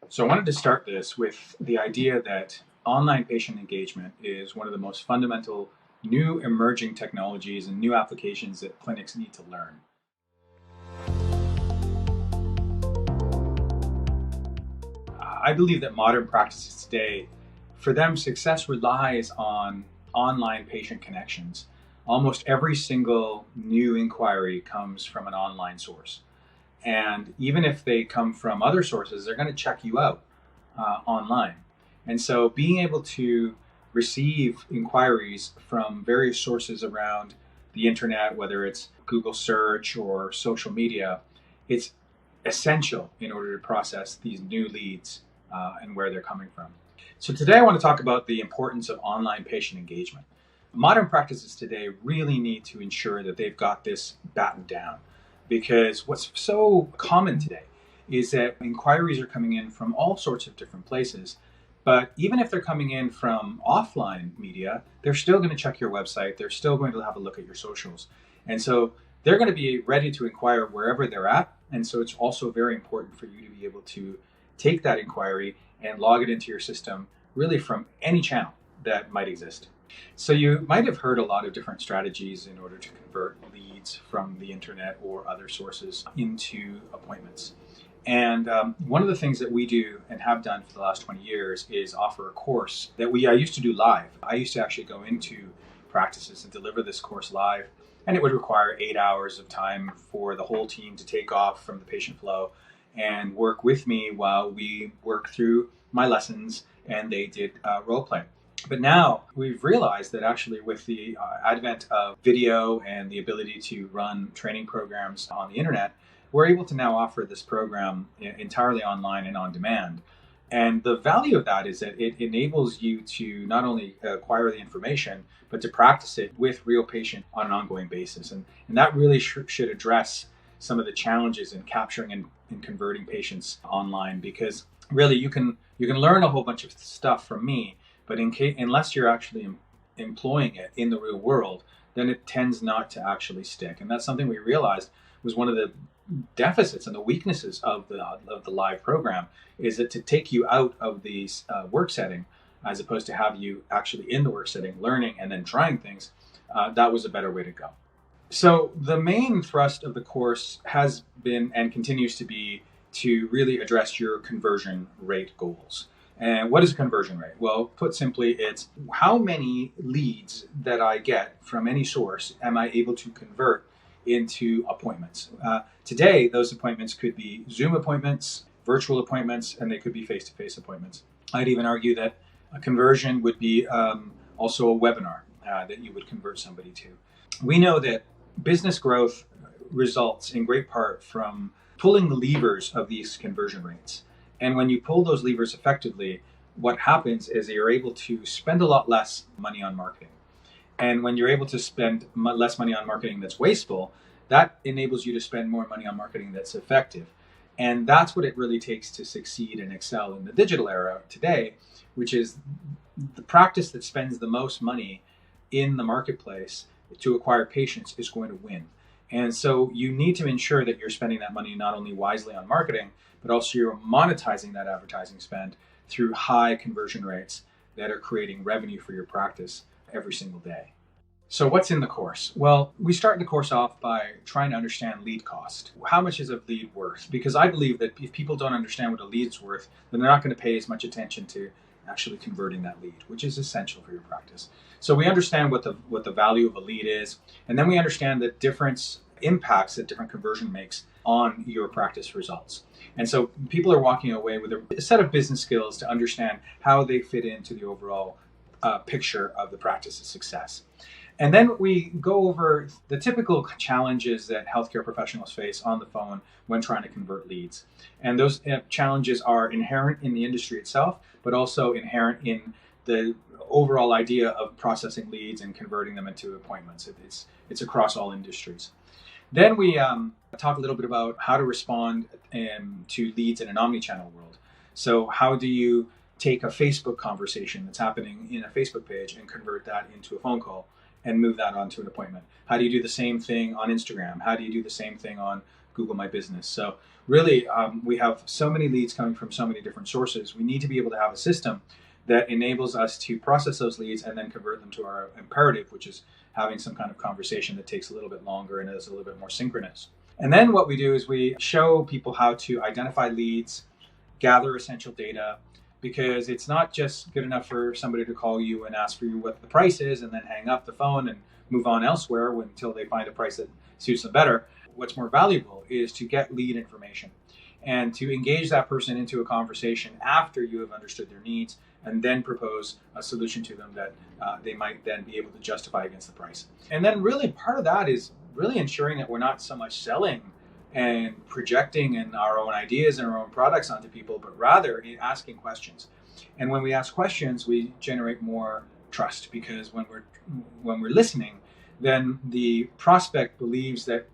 So I wanted to start this with the idea that online patient engagement is one of the most fundamental new emerging technologies and new applications that clinics need to learn. I believe that modern practices today, for them, success relies on online patient connections. Almost every single new inquiry comes from an online source. And even if they come from other sources, they're going to check you out online. And so being able to receive inquiries from various sources around the internet, whether it's Google search or social media, it's essential in order to process these new leads and where they're coming from. So today I want to talk about the importance of online patient engagement. Modern practices today really need to ensure that they've got this battened down, because what's so common today is that inquiries are coming in from all sorts of different places. But even if they're coming in from offline media, they're still going to check your website. They're still going to have a look at your socials. And so they're going to be ready to inquire wherever they're at. And so it's also very important for you to be able to take that inquiry and log it into your system, really from any channel that might exist. So you might have heard a lot of different strategies in order to convert leads from the internet or other sources into appointments. And one of the things that we do and have done for the last 20 years is offer a course that I used to do live. I used to actually go into practices and deliver this course live, and it would require 8 hours of time for the whole team to take off from the patient flow and work with me while we worked through my lessons and they did role play. But now we've realized that actually with the advent of video and the ability to run training programs on the internet, we're able to now offer this program entirely online and on demand. And the value of that is that it enables you to not only acquire the information, but to practice it with real patients on an ongoing basis. And that really should address some of the challenges in capturing and converting patients online, because really you can learn a whole bunch of stuff from me, but unless you're actually employing it in the real world, then it tends not to actually stick. And that's something we realized was one of the deficits and the weaknesses of the live program, is that to take you out of the work setting, as opposed to have you actually in the work setting learning and then trying things, that was a better way to go. So the main thrust of the course has been and continues to be to really address your conversion rate goals. And what is a conversion rate? Well, put simply, it's how many leads that I get from any source am I able to convert into appointments. Today, those appointments could be Zoom appointments, virtual appointments, and they could be face-to-face appointments. I'd even argue that a conversion would be also a webinar that you would convert somebody to. We know that business growth results in great part from pulling the levers of these conversion rates. And when you pull those levers effectively, what happens is that you're able to spend a lot less money on marketing. And when you're able to spend less money on marketing that's wasteful, that enables you to spend more money on marketing that's effective. And that's what it really takes to succeed and excel in the digital era today, which is the practice that spends the most money in the marketplace to acquire patients is going to win. And so you need to ensure that you're spending that money not only wisely on marketing, but also you're monetizing that advertising spend through high conversion rates that are creating revenue for your practice every single day. So what's in the course? Well, we start the course off by trying to understand lead cost. How much is a lead worth? Because I believe that if people don't understand what a lead's worth, then they're not going to pay as much attention to actually converting that lead, which is essential for your practice. So we understand what the value of a lead is, and then we understand the difference impacts that different conversion makes on your practice results. And so people are walking away with a set of business skills to understand how they fit into the overall picture of the practice's success. And then we go over the typical challenges that healthcare professionals face on the phone when trying to convert leads. And those challenges are inherent in the industry itself, but also inherent in the overall idea of processing leads and converting them into appointments. It's across all industries. Then we talk a little bit about how to respond to leads in an omni-channel world. So how do you take a Facebook conversation that's happening in a Facebook page and convert that into a phone call and move that onto an appointment? How do you do the same thing on Instagram? How do you do the same thing on Google My Business. So really, we have so many leads coming from so many different sources. We need to be able to have a system that enables us to process those leads and then convert them to our imperative, which is having some kind of conversation that takes a little bit longer and is a little bit more synchronous. And then what we do is we show people how to identify leads, gather essential data, because it's not just good enough for somebody to call you and ask for you what the price is and then hang up the phone and move on elsewhere until they find a price that suits them better. What's more valuable is to get lead information and to engage that person into a conversation after you have understood their needs and then propose a solution to them that they might then be able to justify against the price. And then really part of that is really ensuring that we're not so much selling and projecting in our own ideas and our own products onto people, but rather asking questions. And when we ask questions, we generate more trust, because when we're listening, then the prospect believes that,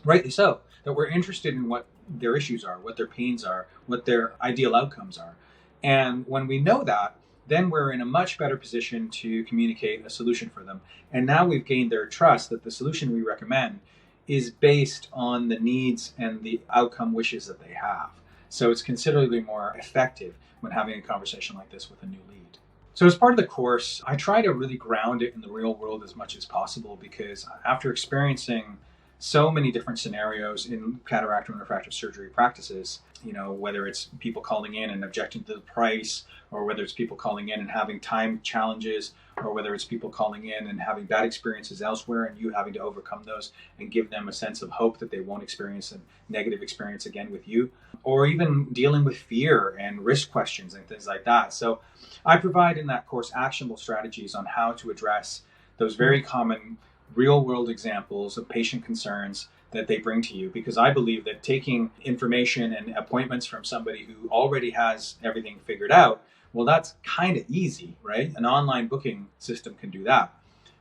rightly so, that we're interested in what their issues are, what their pains are, what their ideal outcomes are. And when we know that, then we're in a much better position to communicate a solution for them. And now we've gained their trust that the solution we recommend is based on the needs and the outcome wishes that they have. So it's considerably more effective when having a conversation like this with a new lead. So as part of the course, I try to really ground it in the real world as much as possible, because after experiencing so many different scenarios in cataract and refractive surgery practices, whether it's people calling in and objecting to the price, or whether it's people calling in and having time challenges, or whether it's people calling in and having bad experiences elsewhere and you having to overcome those and give them a sense of hope that they won't experience a negative experience again with you, or even dealing with fear and risk questions and things like that. So I provide in that course actionable strategies on how to address those very common real world examples of patient concerns that they bring to you, because I believe that taking information and appointments from somebody who already has everything figured out, well, that's kind of easy, right? An online booking system can do that.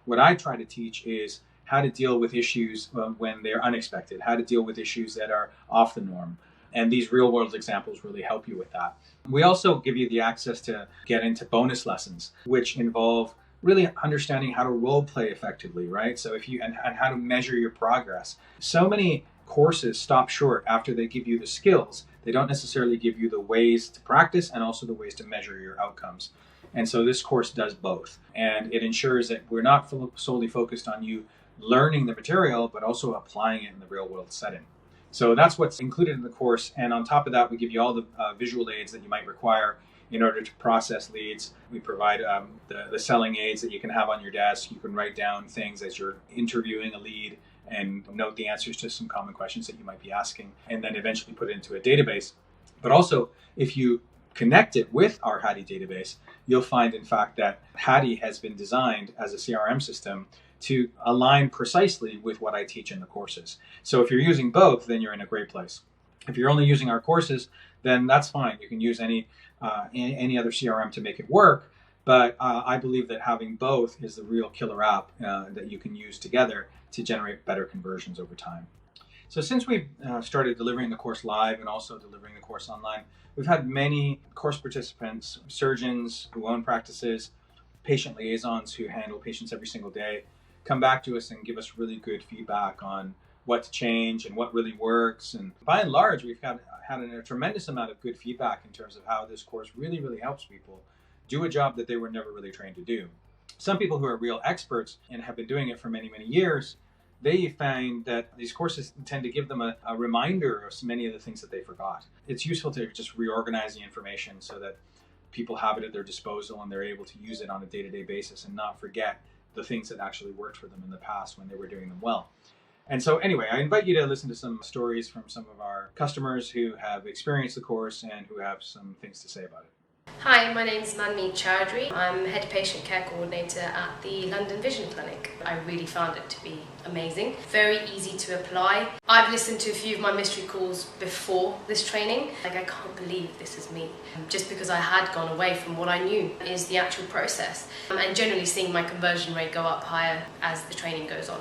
What I try to teach is how to deal with issues when they're unexpected, how to deal with issues that are off the norm. And these real world examples really help you with that. We also give you the access to get into bonus lessons, which involve really understanding how to role play effectively, right? So and how to measure your progress. So many courses stop short after they give you the skills. They don't necessarily give you the ways to practice and also the ways to measure your outcomes. And so this course does both. And it ensures that we're not solely focused on you learning the material, but also applying it in the real world setting. So that's what's included in the course. And on top of that, we give you all the visual aids that you might require in order to process leads. We provide the selling aids that you can have on your desk. You can write down things as you're interviewing a lead and note the answers to some common questions that you might be asking, and then eventually put it into a database. But also, if you connect it with our Hattie database, you'll find, in fact, that Hattie has been designed as a CRM system to align precisely with what I teach in the courses. So if you're using both, then you're in a great place. If you're only using our courses, then that's fine. You can use any other CRM to make it work. But I believe that having both is the real killer app that you can use together to generate better conversions over time. So since we've started delivering the course live and also delivering the course online, we've had many course participants, surgeons who own practices, patient liaisons who handle patients every single day, come back to us and give us really good feedback on what to change and what really works. And by and large, we've had a tremendous amount of good feedback in terms of how this course really, really helps people do a job that they were never really trained to do. Some people who are real experts and have been doing it for many, many years, they find that these courses tend to give them a reminder of many of the things that they forgot. It's useful to just reorganize the information so that people have it at their disposal and they're able to use it on a day-to-day basis and not forget the things that actually worked for them in the past when they were doing them well. And so anyway, I invite you to listen to some stories from some of our customers who have experienced the course and who have some things to say about it. Hi, my name's Manmeet Chowdhury. I'm Head Patient Care Coordinator at the London Vision Clinic. I really found it to be amazing, very easy to apply. I've listened to a few of my mystery calls before this training. I can't believe this is me. Just because I had gone away from what I knew is the actual process. And generally seeing my conversion rate go up higher as the training goes on.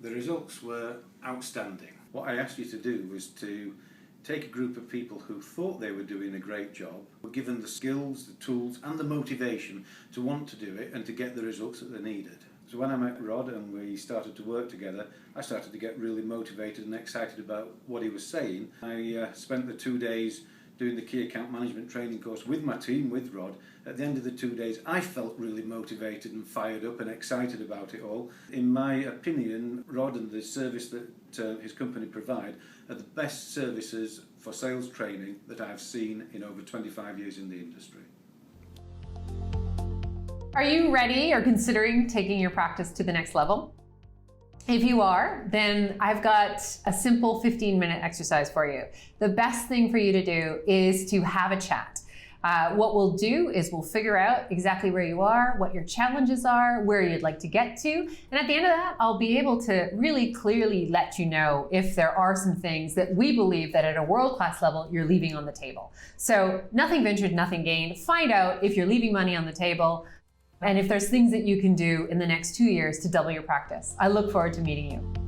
The results were outstanding. What I asked you to do was to take a group of people who thought they were doing a great job, were given the skills, the tools and the motivation to want to do it and to get the results that they needed. So when I met Rod and we started to work together, I started to get really motivated and excited about what he was saying. I spent the 2 days doing the key account management training course with my team, with Rod. At the end of the 2 days, I felt really motivated and fired up and excited about it all. In my opinion, Rod and the service that his company provide are the best services for sales training that I've seen in over 25 years in the industry. Are you ready or considering taking your practice to the next level? If you are, then I've got a simple 15-minute exercise for you. The best thing for you to do is to have a chat. What we'll do is we'll figure out exactly where you are, what your challenges are, where you'd like to get to, and at the end of that, I'll be able to really clearly let you know if there are some things that we believe that at a world-class level you're leaving on the table. So nothing ventured, nothing gained. Find out if you're leaving money on the table, and if there's things that you can do in the next 2 years to double your practice. I look forward to meeting you.